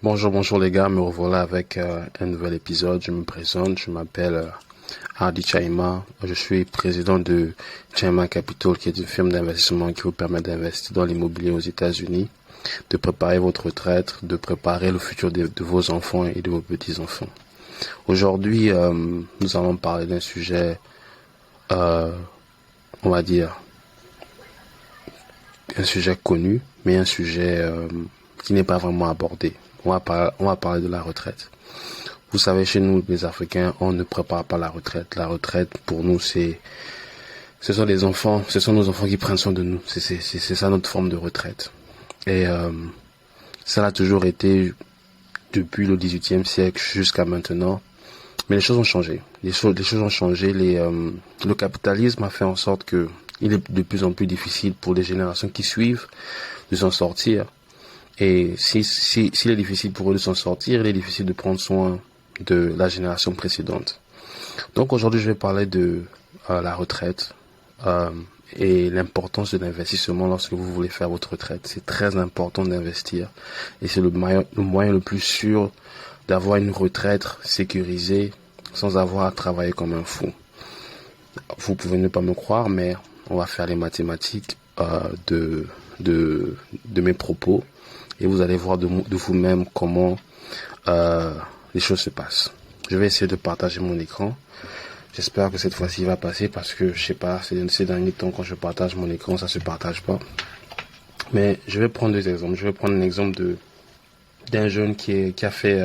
Bonjour les gars, me revoilà avec un nouvel épisode. Je me présente, je m'appelle Hardy Chaima. Je suis président de Chaima Capital, qui est une firme d'investissement qui vous permet d'investir dans l'immobilier aux États-Unis, de préparer votre retraite, de préparer le futur de vos enfants et de vos petits-enfants. Aujourd'hui, nous allons parler d'un sujet, on va dire, un sujet connu, mais un sujet qui n'est pas vraiment abordé. On va parler de la retraite. Vous savez, chez nous, les Africains, on ne prépare pas la retraite. La retraite, pour nous, ce sont nos enfants qui prennent soin de nous. C'est ça notre forme de retraite. Et ça a toujours été depuis le XVIIIe siècle jusqu'à maintenant. Mais les choses ont changé. Les choses ont changé. Le capitalisme a fait en sorte que il est de plus en plus difficile pour les générations qui suivent de s'en sortir. Et s'il est difficile pour eux de s'en sortir, il est difficile de prendre soin de la génération précédente. Donc aujourd'hui, je vais parler de la retraite et l'importance de l'investissement lorsque vous voulez faire votre retraite. C'est très important d'investir et c'est le moyen le plus sûr d'avoir une retraite sécurisée sans avoir à travailler comme un fou. Vous pouvez ne pas me croire, mais on va faire les mathématiques de mes propos. Et vous allez voir de vous-même comment les choses se passent. Je vais essayer de partager mon écran. J'espère que cette fois-ci il va passer parce que je sais pas, ces derniers temps quand je partage mon écran, ça se partage pas. Mais je vais prendre deux exemples. Je vais prendre un exemple d'un jeune qui a fait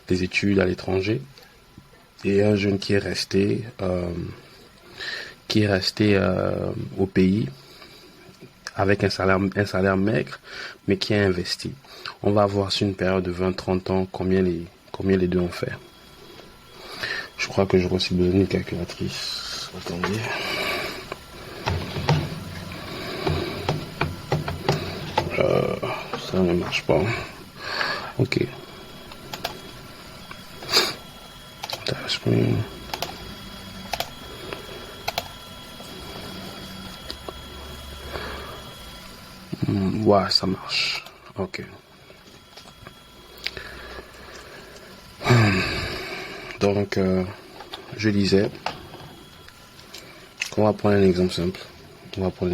des études à l'étranger et un jeune qui est resté au pays avec un salaire maigre, mais qui a investi. On va voir sur une période de 20-30 ans combien les deux ont fait. Je crois que j'aurais aussi besoin d'une calculatrice. Attendez. Ça ne marche pas. Ok. Ouais, ça marche. Ok. Donc, je disais qu'on va prendre un exemple simple. On va prendre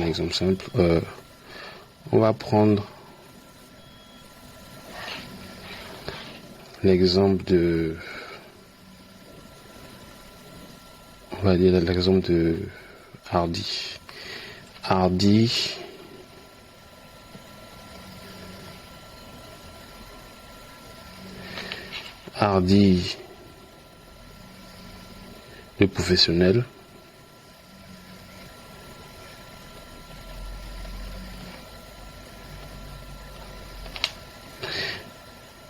l'exemple de... On va dire l'exemple de Hardy. Hardy, le professionnel,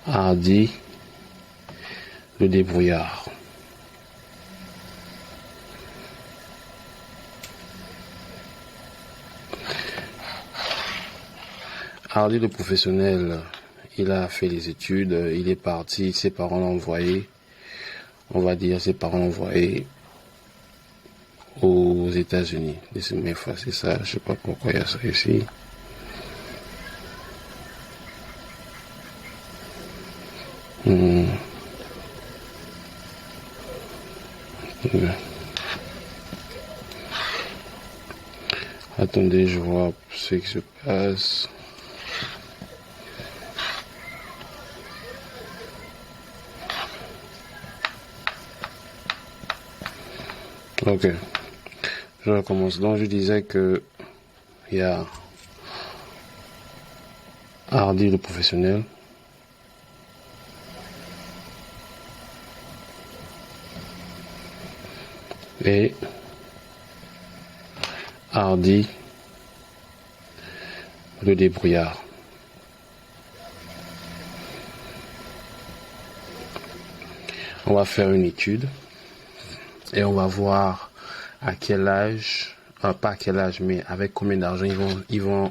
Hardy, le débrouillard. Hardy, le professionnel, il a fait les études, il est parti, ses parents l'ont envoyé, aux États-Unis. Laissez-moi effacer ça, je sais pas pourquoi il y a ça ici. Attendez, je vois ce qui se passe. Ok, je recommence. Donc je disais que il y a Hardy le professionnel, et Hardy le débrouillard. On va faire une étude et on va voir à quel âge, pas à quel âge, mais avec combien d'argent ils vont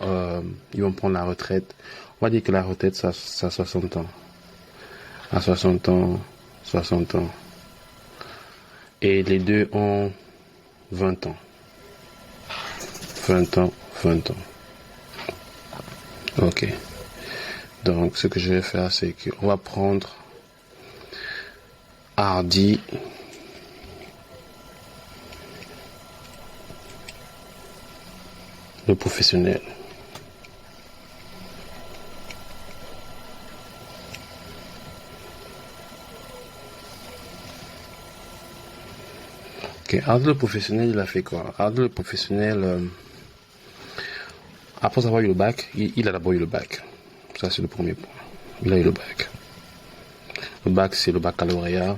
prendre la retraite. On va dire que la retraite, ça 60 ans. À 60 ans. Et les deux ont 20 ans. 20 ans. Ok. Donc, ce que je vais faire, c'est qu'on va prendre Hardy. Le professionnel. Ok, Hardy le professionnel, il a fait quoi? Hardy le professionnel, après avoir eu le bac, il a d'abord eu le bac. Ça, c'est le premier point. Il a eu le bac. Le bac, c'est le baccalauréat.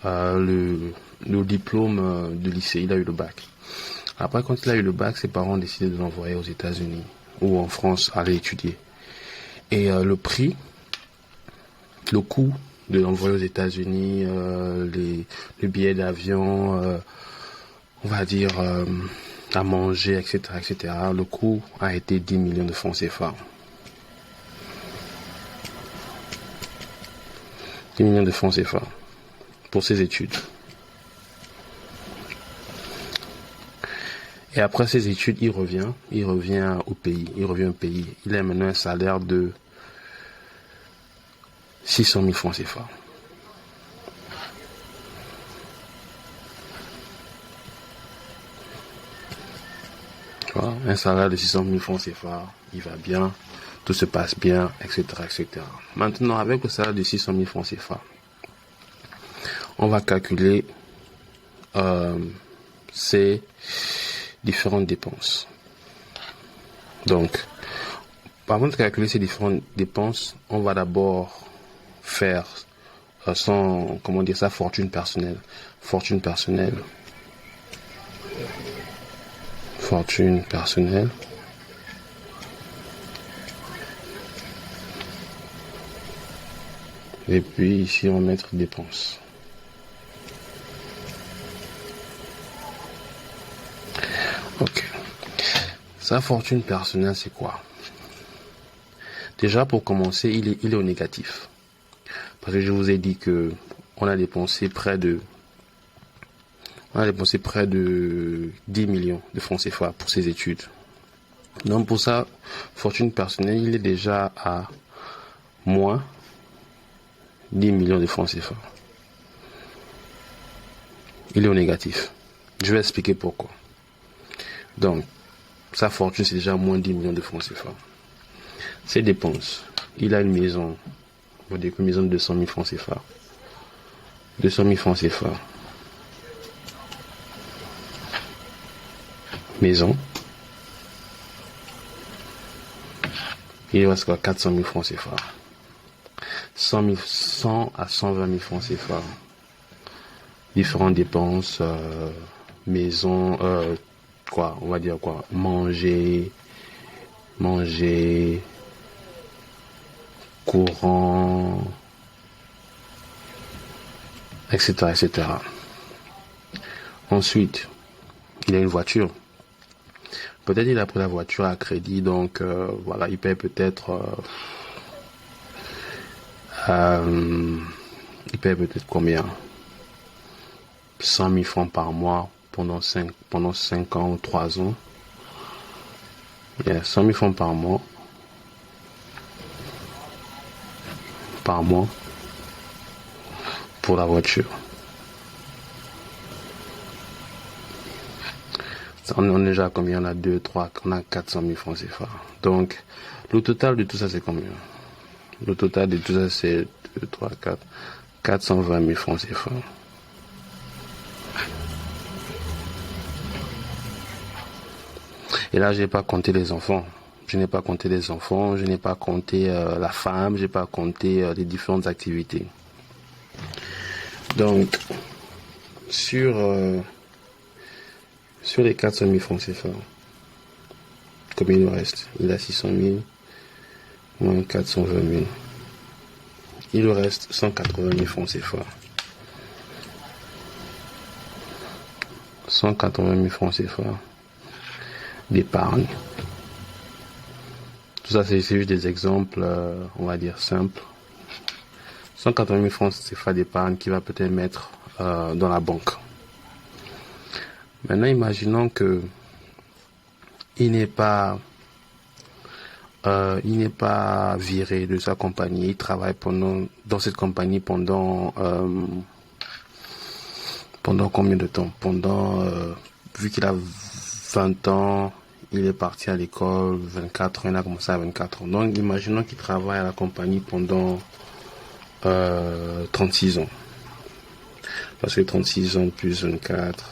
Le diplôme de lycée, il a eu le bac. Après, quand il a eu le bac, ses parents ont décidé de l'envoyer aux États-Unis ou en France aller étudier. Et le coût de l'envoyer aux États-Unis, le billet d'avion, on va dire à manger, etc., etc. Le coût a été 10 millions de francs CFA. 10 millions de francs CFA pour ses études. Et après ses études, il revient au pays, Il a maintenant un salaire de 600 000 francs CFA. Voilà, un salaire de 600 000 francs CFA, il va bien, tout se passe bien, etc., etc. Maintenant, avec le salaire de 600 000 francs CFA, on va calculer ses différentes dépenses. Donc, avant de calculer ces différentes dépenses, on va d'abord faire sa fortune personnelle. Fortune personnelle. Et puis ici, on va mettre dépenses. Ok. Sa fortune personnelle, c'est quoi? Déjà, pour commencer, il est au négatif. Parce que je vous ai dit que on a dépensé près de 10 millions de francs CFA pour ses études. Donc, pour sa fortune personnelle, il est déjà à moins 10 millions de francs CFA. Il est au négatif. Je vais expliquer pourquoi. Donc, sa fortune, c'est déjà moins 10 millions de francs CFA. Ses dépenses. Il a une maison. On va dire une maison de 200 000 francs CFA. 200 000 francs CFA. Maison. Il reste quoi? 400 000 francs CFA. 100 à 120 000 francs CFA. Différentes dépenses, maison, on va dire quoi? Manger, courant, etc., etc. Ensuite, il a une voiture. Peut-être il a pris la voiture à crédit, donc voilà, il paye peut-être combien? 100 000 francs par mois pendant 5 ans ou 3 ans. Il y a 100 000 francs par mois. Pour la voiture. On est déjà à combien? On a 2, 3, on a 400 000 francs CFA. Donc, le total de tout ça, c'est combien? Le total de tout ça, c'est 2, 3, 4, 420 000 francs CFA. Et là, je n'ai pas compté les enfants. Je n'ai pas compté la femme, je n'ai pas compté les différentes activités. Donc, sur les 400 000 francs CFA, combien il nous reste? Il a 600 000 moins 420 000. Il nous reste 180 000 francs CFA. 180 000 francs CFA d'épargne. Tout ça, c'est juste des exemples, on va dire, simples. 180 000 francs CFA d'épargne qu'il va peut-être mettre dans la banque. Maintenant, imaginons que il n'est pas il n'est pas viré de sa compagnie. Il travaille dans cette compagnie pendant combien de temps? Vu qu'il a 20 ans, il est parti à l'école, 24 ans, il a commencé à 24 ans. Donc, imaginons qu'il travaille à la compagnie pendant 36 ans. Parce que 36 ans plus 24,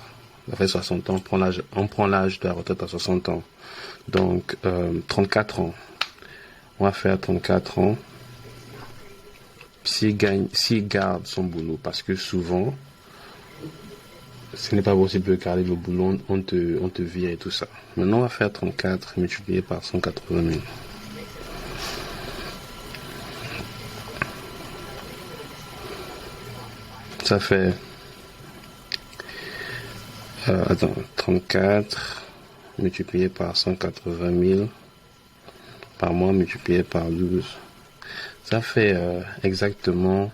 ça fait 60 ans. On prend l'âge de la retraite à 60 ans. Donc, 34 ans. On va faire 34 ans. S'il garde son boulot, parce que souvent, ce n'est pas possible de garder le boulot, on te vire et tout ça. Maintenant, on va faire 34 multiplié par 180 000. Ça fait 34 multiplié par 180 000 par mois multiplié par 12. Ça fait exactement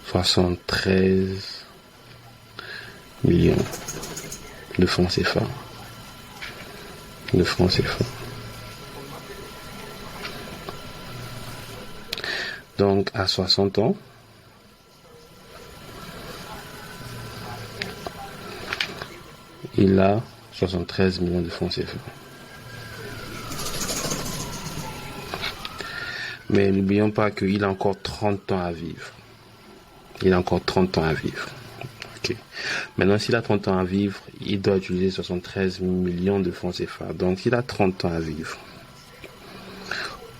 73 millions de francs CFA. Donc, à 60 ans, il a 73 millions de francs CFA. Mais n'oublions pas qu'il a encore 30 ans à vivre. Okay. Maintenant, s'il a 30 ans à vivre, il doit utiliser 73 millions de francs CFA. Donc, il a 30 ans à vivre.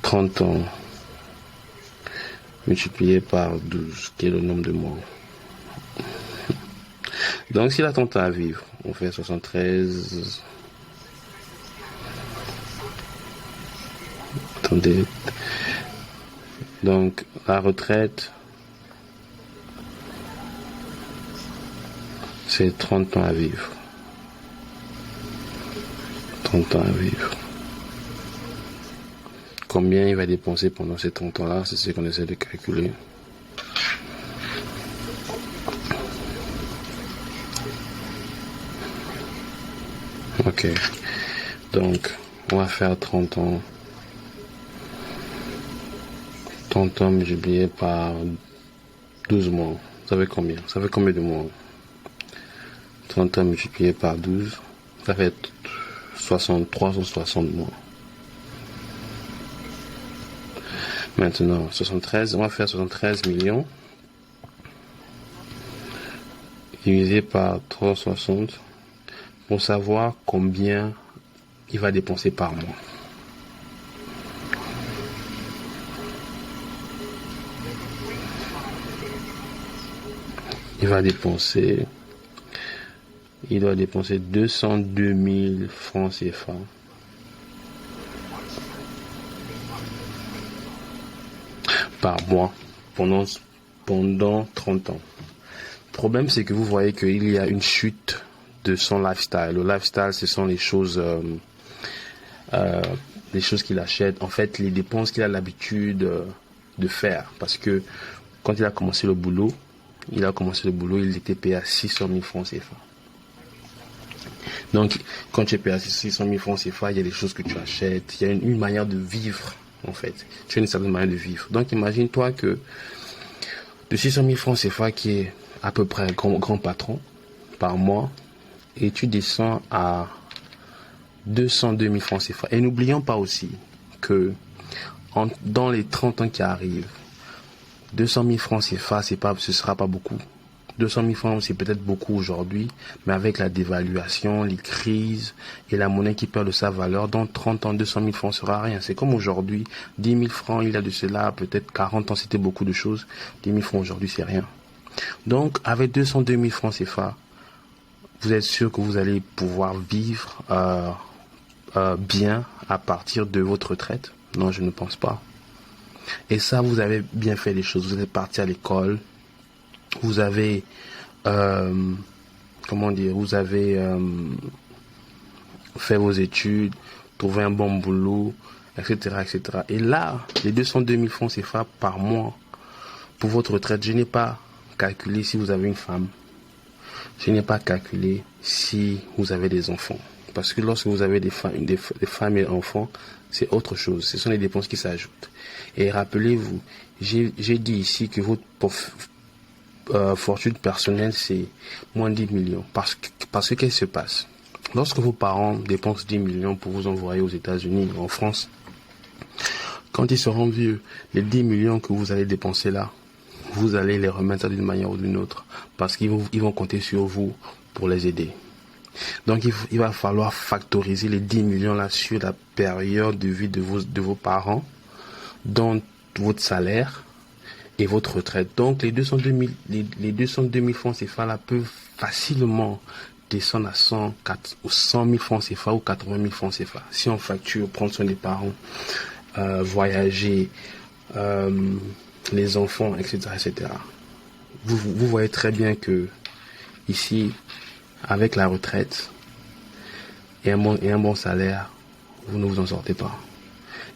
30 ans multiplié par 12, qui est le nombre de mois. Donc, s'il a 30 ans à vivre, on fait 73. Attendez. Donc, la retraite, c'est 30 ans à vivre. 30 ans à vivre. Combien il va dépenser pendant ces 30 ans-là, c'est ce qu'on essaie de calculer. Ok. Donc, on va faire 30 ans. 30 ans multiplié par 12 mois. Ça fait combien? Ça fait combien de mois? 30 ans multiplié par 12, ça fait 360 mois. Maintenant, 73, on va faire 73 millions divisé par 360 pour savoir combien il va dépenser par mois. Il doit dépenser 202 000 francs CFA par mois pendant 30 ans. Le problème, c'est que vous voyez qu'il y a une chute de son lifestyle. Le lifestyle, ce sont les choses qu'il achète, en fait, les dépenses qu'il a l'habitude de faire. Parce que quand il a commencé le boulot, il était payé à 600 000 francs CFA. Donc, quand tu es payé à 600 000 francs CFA, il y a des choses que tu achètes, il y a une manière de vivre, en fait. Tu as une certaine manière de vivre. Donc, imagine-toi que de 600 000 francs CFA, qui est à peu près un grand patron par mois, et tu descends à 202 000 francs CFA. Et n'oublions pas aussi que dans les 30 ans qui arrivent, 200 000 francs CFA, ce sera pas beaucoup. 200 000 francs, c'est peut-être beaucoup aujourd'hui, mais avec la dévaluation, les crises et la monnaie qui perd de sa valeur, dans 30 ans, 200 000 francs sera rien. C'est comme aujourd'hui, 10 000 francs, il y a de cela, peut-être 40 ans, c'était beaucoup de choses. 10 000 francs aujourd'hui, c'est rien. Donc, avec 202 000 francs CFA, vous êtes sûr que vous allez pouvoir vivre bien à partir de votre retraite? Non, je ne pense pas. Et ça, vous avez bien fait les choses. Vous êtes parti à l'école. Vous avez, fait vos études, trouvé un bon boulot, etc., etc. Et là, les 202 000 francs CFA par mois pour votre retraite, je n'ai pas calculé si vous avez une femme. Je n'ai pas calculé si vous avez des enfants. Parce que lorsque vous avez des femmes et enfants, c'est autre chose. Ce sont les dépenses qui s'ajoutent. Et rappelez-vous, j'ai dit ici que votre fortune personnelle, c'est moins 10 millions. Parce que qu'est-ce qui se passe? Lorsque vos parents dépensent 10 millions pour vous envoyer aux États-Unis ou en France, quand ils seront vieux, les 10 millions que vous allez dépenser là, vous allez les remettre d'une manière ou d'une autre. Parce qu'ils vont compter sur vous pour les aider. Donc il va falloir factoriser les 10 millions là sur la période de vie de vos parents, dont votre salaire et votre retraite. Donc les 202 000 francs CFA là peuvent facilement descendre à 100 000 francs CFA ou 80 000 francs CFA. Si on facture, prendre soin des parents, voyager, les enfants, etc., etc. Vous voyez très bien que ici, avec la retraite et un bon salaire, vous ne vous en sortez pas.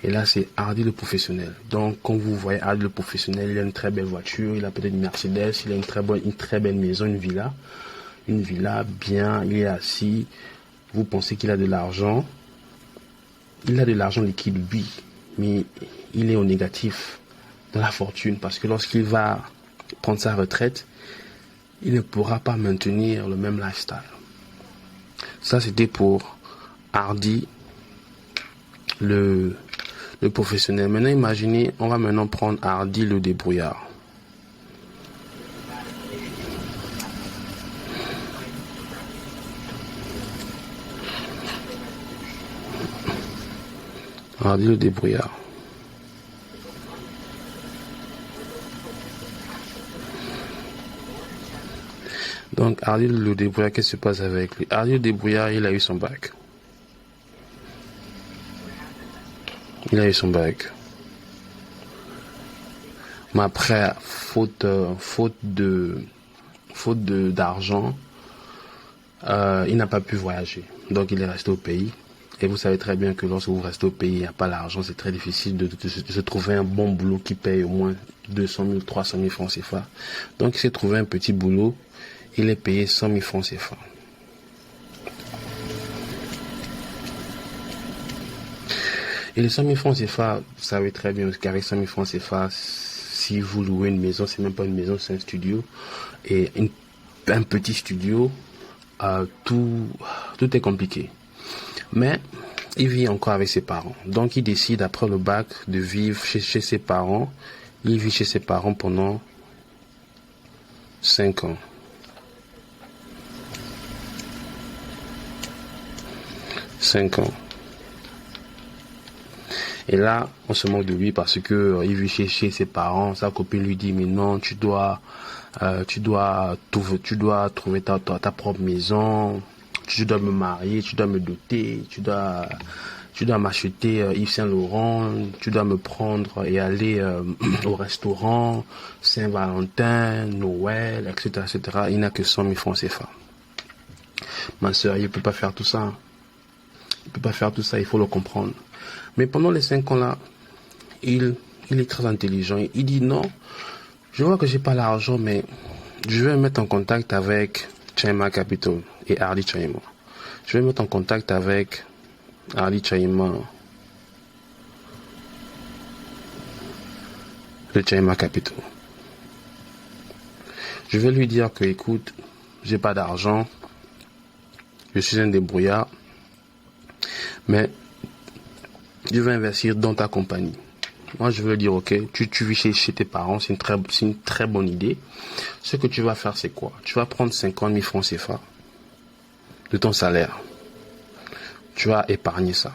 Et là, c'est Hardy le professionnel. Donc, quand vous voyez Hardy le professionnel, il a une très belle voiture, il a peut-être une Mercedes, il a une très belle maison, une villa bien, il est assis. Vous pensez qu'il a de l'argent. Il a de l'argent liquide, oui, mais il est au négatif dans la fortune parce que lorsqu'il va prendre sa retraite, il ne pourra pas maintenir le même lifestyle. Ça, c'était pour Hardy, le professionnel. Maintenant, imaginez, on va maintenant prendre Hardy, le débrouillard. Hardy, le débrouillard. Donc, Hardy le débrouillard, qu'est-ce qui se passe avec lui? Hardy le débrouillard, il a eu son bac. Mais après, faute d'argent, il n'a pas pu voyager. Donc, il est resté au pays. Et vous savez très bien que lorsque vous restez au pays, il n'y a pas l'argent, c'est très difficile de se trouver un bon boulot qui paye au moins 200 000, 300 000 francs CFA. Donc, il s'est trouvé un petit boulot. Il est payé 100 000 francs CFA. Et les 100 000 francs CFA, vous savez très bien qu'avec 100 000 francs CFA, si vous louez une maison, c'est même pas une maison, c'est un studio. Et un petit studio, tout est compliqué. Mais il vit encore avec ses parents. Donc il décide après le bac de vivre chez ses parents. Il vit chez ses parents pendant 5 ans. 5 ans. Et là, on se moque de lui parce que il vit chez ses parents. Sa copine lui dit, mais non, tu dois trouver ta propre maison. Tu dois me marier, tu dois me doter, tu dois m'acheter Yves Saint Laurent, tu dois me prendre et aller au restaurant, Saint-Valentin, Noël, etc., etc. Il n'a que 100 000 francs CFA. Ma soeur, il ne peut pas faire tout ça. Il faut le comprendre. Mais pendant les 5 ans là, il est très intelligent. Il dit non, je vois que j'ai pas l'argent, mais je vais me mettre en contact avec Chaima Capital et Hardy Chaima. Je vais me mettre en contact avec Hardy Chaima, le Chaima Capital. Je vais lui dire que, écoute, j'ai pas d'argent, je suis un débrouillard, mais je vais investir dans ta compagnie. Moi, je veux dire, ok, tu vis chez tes parents, c'est une très bonne idée. Ce que tu vas faire, c'est quoi? Tu vas prendre 50 000 francs CFA de ton salaire. Tu vas épargner ça.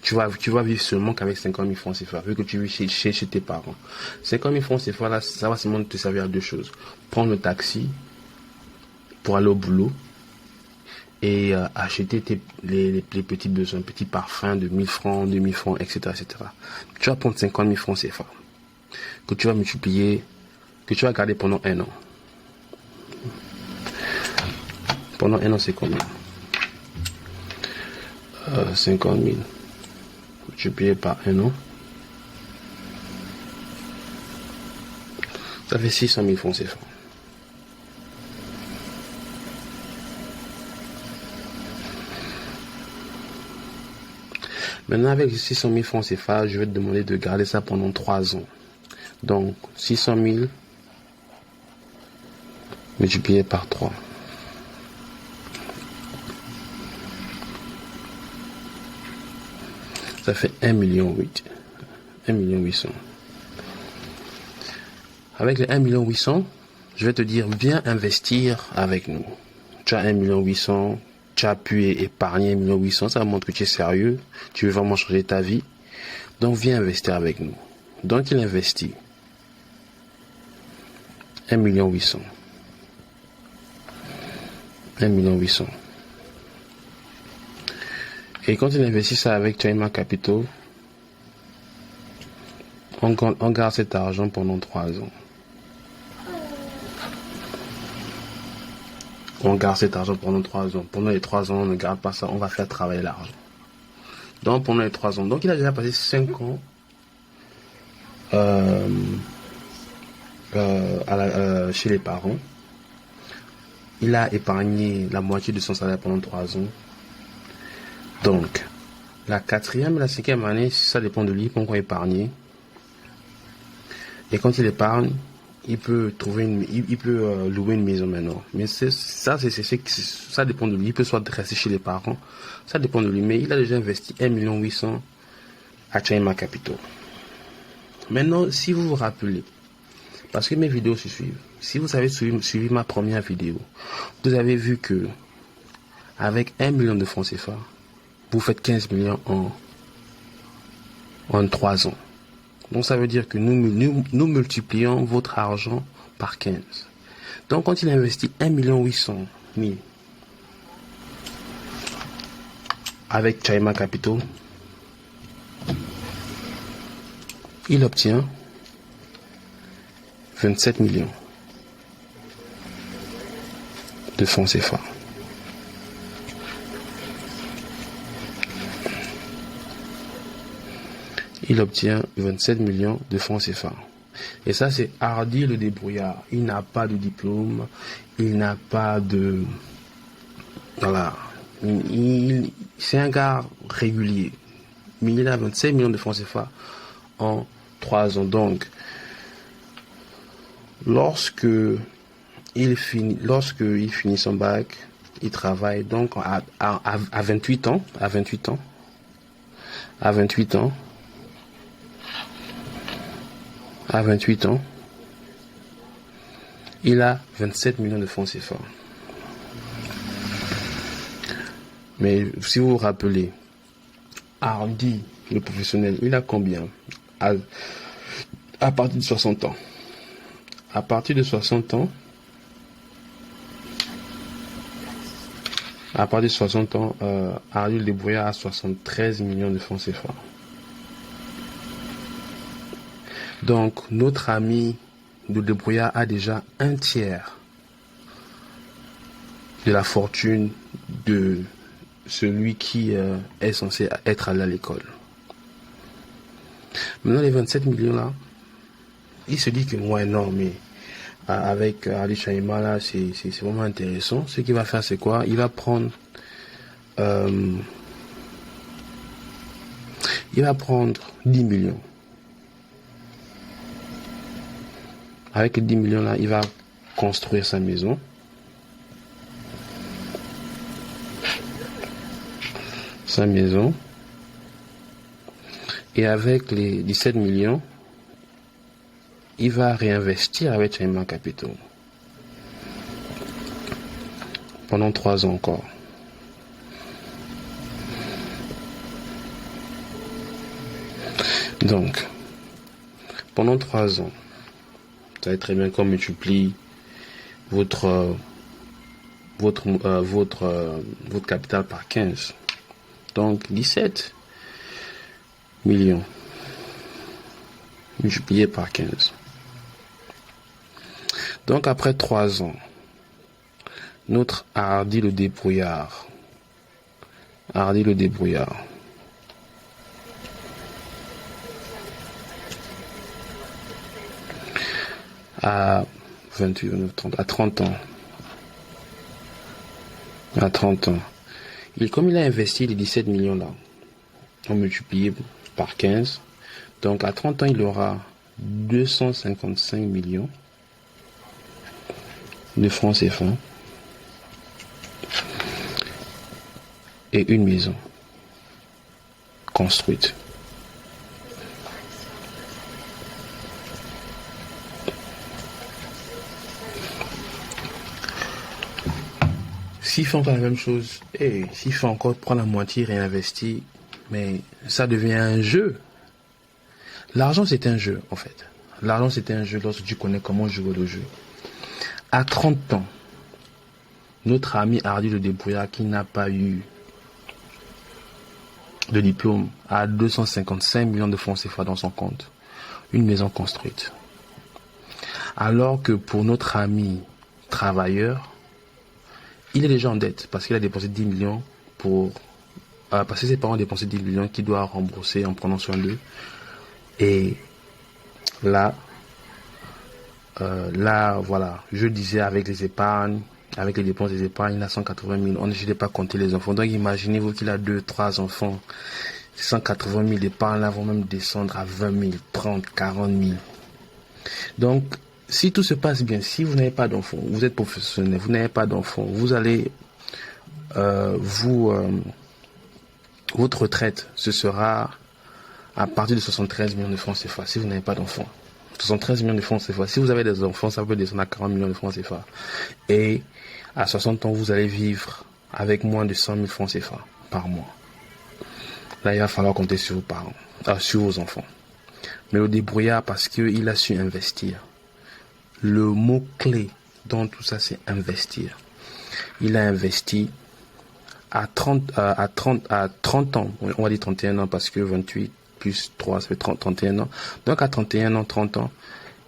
Tu vas vivre seulement qu'avec 50 000 francs CFA, vu que tu vis chez tes parents. 50 000 francs CFA, là, ça va seulement te servir à 2 choses. Prendre le taxi pour aller au boulot et acheter les petits besoins, petits parfums de 1000 francs, 2000 francs, etc., etc. Tu vas prendre 50 000 francs CFA que tu vas multiplier, que tu vas garder pendant 1 an. Pendant 1 an, c'est combien? 50 000 multiplié par 1 an. Ça fait 600 000 francs CFA. Maintenant, avec 600 000 francs CFA, je vais te demander de garder ça pendant 3 ans. Donc, 600 000 multiplié par 3. Ça fait 1,8 million. 1,8 million. Avec les 1,8 million, je vais te dire, viens investir avec nous. Tu as 1,8 million, tu as pu épargner 1,8 million, ça montre que tu es sérieux, tu veux vraiment changer ta vie. Donc viens investir avec nous. Donc il investit 1,8 million. 1,8 million. Et quand il investit ça avec Chayma Capital, on garde cet argent pendant 3 ans. On garde cet argent pendant 3 ans. Pendant les 3 ans, on ne garde pas ça, on va faire travailler l'argent. Donc pendant les 3 ans. Donc il a déjà passé 5 ans chez les parents. Il a épargné la moitié de son salaire pendant 3 ans. Donc, la 4e et la 5e année, ça dépend de lui, il peut encore épargner. Et quand il épargne, il peut louer une maison maintenant. Mais ça dépend de lui. Il peut soit rester chez les parents. Ça dépend de lui. Mais il a déjà investi 1,8 million à Chayma Capital. Maintenant, si vous vous rappelez, parce que mes vidéos se suivent, si vous avez suivi ma première vidéo, vous avez vu que avec 1 million de francs CFA, vous faites 15 millions en 3 ans. Donc ça veut dire que nous multiplions votre argent par 15. Donc quand il investit 1,8 million avec Chayma Capital, il obtient 27 millions de francs CFA. Il obtient 27 millions de francs CFA. Et ça, c'est Hardy le débrouillard. Il n'a pas de diplôme, il n'a pas de... Voilà. C'est un gars régulier. Mais il a 27 millions de francs CFA en 3 ans. Donc, lorsque il finit son bac, il travaille donc à 28 ans. À 28 ans, il a 27 millions de francs CFA. Mais si vous vous rappelez, Hardy, le professionnel, il a combien à partir de 60 ans. À partir de 60 ans, Hardy le débrouillard a 73 millions de francs CFA. Donc, notre ami de débrouillard a déjà 1/3 de la fortune de celui qui est censé être allé à l'école. Maintenant, les 27 millions là, il se dit que ouais, non, mais avec Ali Chayma là, c'est vraiment intéressant. Ce qu'il va faire, c'est quoi? Il va prendre 10 millions. Avec les 10 millions là, il va construire sa maison. Et avec les 17 millions, il va réinvestir avec Chayma Capital pendant 3 ans encore. Donc, pendant 3 ans, vous savez très bien qu'on multiplie votre capital par 15. Donc 17 millions multiplié par 15. Donc après 3 ans, notre Hardy le débrouillard à 28, 29, 30, à 30 ans. Comme il a investi les 17 millions là, on multiplie par 15. Donc à 30 ans, il aura 255 millions de francs CFA et une maison construite. S'il fait encore la même chose, s'il fait encore prendre la moitié, réinvestir, mais ça devient un jeu. L'argent, c'est un jeu, en fait. L'argent, c'est un jeu lorsque tu connais comment jouer le jeu. À 30 ans, notre ami Hardy le débrouillard, qui n'a pas eu de diplôme, a 255 millions de francs CFA dans son compte. Une maison construite. Alors que pour notre ami travailleur, il est déjà en dette parce qu'il a dépensé 10 millions parce que ses parents ont dépensé 10 millions qu'il doit rembourser en prenant soin d'eux. Et là, voilà, je disais avec les épargnes, avec les dépenses des épargnes, il a 180 000. On ne sait pas compter les enfants. Donc imaginez-vous qu'il a 2, 3 enfants. 180 000 d'épargne là vont même descendre à 20 000, 30, 40 000. Donc, si tout se passe bien, si vous n'avez pas d'enfants, vous êtes professionnel, vous n'avez pas d'enfants, vous allez, votre retraite, ce sera à partir de 73 millions de francs CFA, si vous n'avez pas d'enfants. 73 millions de francs CFA. Si vous avez des enfants, ça peut descendre à 40 millions de francs CFA. Et à 60 ans, vous allez vivre avec moins de 100 000 francs CFA par mois. Là, il va falloir compter sur vos parents, sur vos enfants. Mais le débrouillard, parce qu'il a su investir. Le mot-clé dans tout ça, c'est investir. Il a investi à 30 ans, on va dire 31 ans, parce que 28 plus 3, ça fait 31 ans. Donc à 31 ans, 30 ans,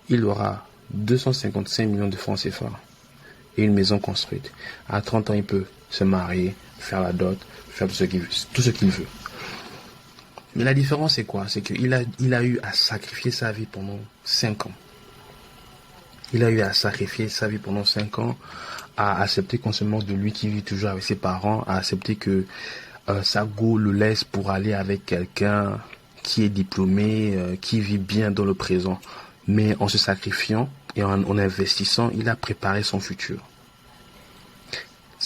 il aura 255 millions de francs CFA et une maison construite. À 30 ans, il peut se marier, faire la dot, faire tout ce qu'il veut. Mais la différence, c'est quoi? C'est qu'il a eu à sacrifier sa vie pendant 5 ans. Il a eu à sacrifier sa vie pendant 5 ans, à accepter qu'on se moque de lui qui vit toujours avec ses parents, à accepter que sa go le laisse pour aller avec quelqu'un qui est diplômé, qui vit bien dans le présent. Mais en se sacrifiant et en investissant, il a préparé son futur.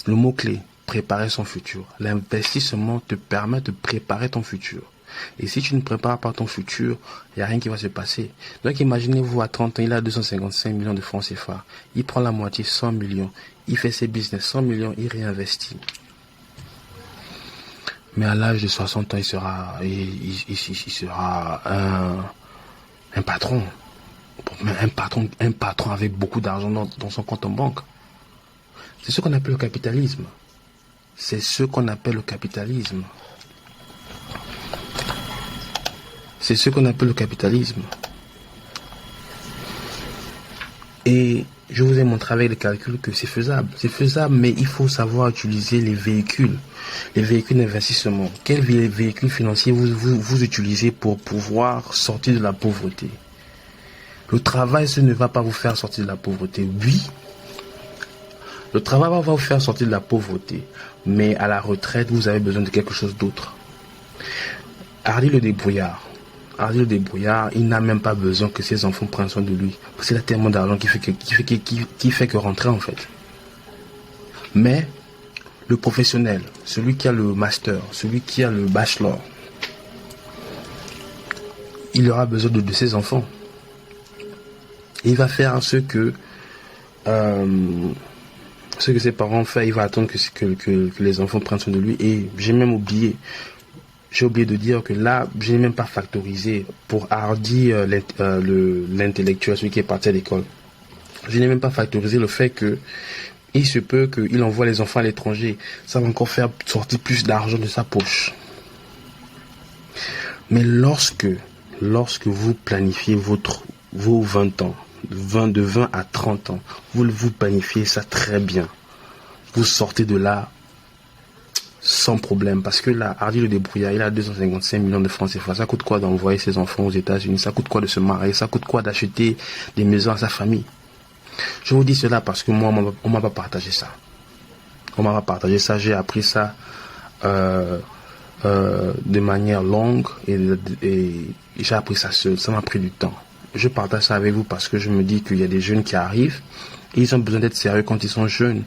Le mot-clé, préparer son futur. L'investissement te permet de préparer ton futur. Et si tu ne prépares pas ton futur, il n'y a rien qui va se passer. Donc imaginez-vous à 30 ans, il a 255 millions de francs CFA. Il prend la moitié, 100 millions. Il fait ses business, 100 millions, il réinvestit. Mais à l'âge de 60 ans, il sera un patron. Un patron avec beaucoup d'argent dans son compte en banque. C'est ce qu'on appelle le capitalisme. C'est ce qu'on appelle le capitalisme. C'est ce qu'on appelle le capitalisme. Et je vous ai montré avec les calculs que c'est faisable. C'est faisable, mais il faut savoir utiliser les véhicules d'investissement. Quels véhicules financiers vous utilisez pour pouvoir sortir de la pauvreté? Le travail, ce ne va pas vous faire sortir de la pauvreté. Oui, le travail va vous faire sortir de la pauvreté. Mais à la retraite, vous avez besoin de quelque chose d'autre. Hardy le débrouillard, il n'a même pas besoin que ses enfants prennent soin de lui. Parce qu'il a tellement d'argent qui fait que rentrer en fait. Mais le professionnel, celui qui a le master, celui qui a le bachelor, il aura besoin de ses enfants. Et il va faire ce que ses parents ont fait. Il va attendre que les enfants prennent soin de lui. Et j'ai oublié de dire que là, je n'ai même pas factorisé pour Hardy l'intellectuel, celui qui est parti à l'école. Je n'ai même pas factorisé le fait que il se peut qu'il envoie les enfants à l'étranger. Ça va encore faire sortir plus d'argent de sa poche. Mais lorsque vous planifiez vos 20 ans, de 20 à 30 ans, vous planifiez ça très bien. Vous sortez de là sans problème, parce que là, Hardy le débrouillard, il a 255 millions de francs CFA. Ça coûte quoi d'envoyer ses enfants aux États-Unis? Ça coûte quoi de se marier? Ça coûte quoi d'acheter des maisons à sa famille? Je vous dis cela parce que moi, on m'a pas partagé ça. On m'a pas partagé ça. J'ai appris ça de manière longue et j'ai appris ça seul, ça m'a pris du temps. Je partage ça avec vous parce que je me dis qu'il y a des jeunes qui arrivent et ils ont besoin d'être sérieux quand ils sont jeunes.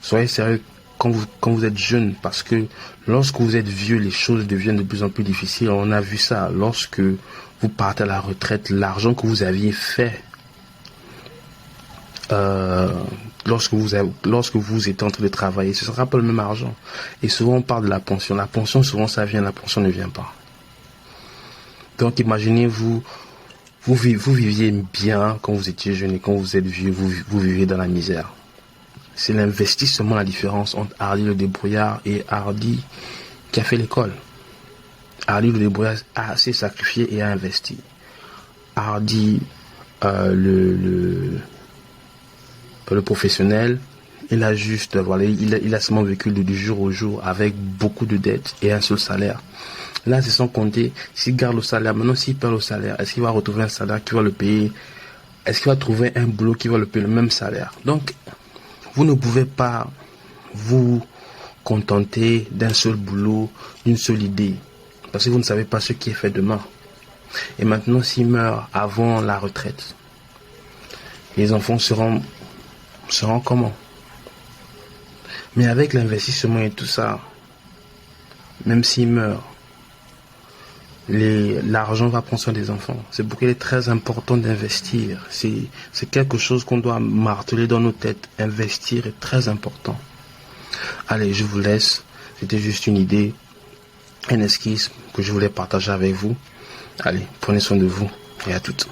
Soyez sérieux quand vous êtes jeune, parce que lorsque vous êtes vieux, les choses deviennent de plus en plus difficiles. On a vu ça lorsque vous partez à la retraite, l'argent que vous aviez fait lorsque vous étiez en train de travailler, ce ne sera pas le même argent. Et souvent on parle de la pension. La pension, souvent ça vient, la pension ne vient pas. Donc imaginez vous viviez bien quand vous étiez jeune et quand vous êtes vieux, vous vivez dans la misère. C'est l'investissement la différence entre Hardy le débrouillard et Hardy qui a fait l'école. Hardy le débrouillard a assez sacrifié et a investi. Hardy le professionnel, il a juste, voilà, il a seulement vécu du jour au jour avec beaucoup de dettes et un seul salaire. Là, c'est sans compter, s'il garde le salaire, maintenant s'il perd le salaire, est-ce qu'il va retrouver un salaire qui va le payer? Est-ce qu'il va trouver un boulot qui va le payer le même salaire? Donc, vous ne pouvez pas vous contenter d'un seul boulot, d'une seule idée, parce que vous ne savez pas ce qui est fait demain. Et maintenant, s'il meurt avant la retraite, les enfants seront comment? Mais avec l'investissement et tout ça, même s'il meurt, l'argent va prendre soin des enfants. C'est pourquoi il est très important d'investir. C'est quelque chose qu'on doit marteler dans nos têtes. Investir est très important. Allez, je vous laisse. C'était juste une idée, un esquisse que je voulais partager avec vous. Allez, prenez soin de vous et à toutes.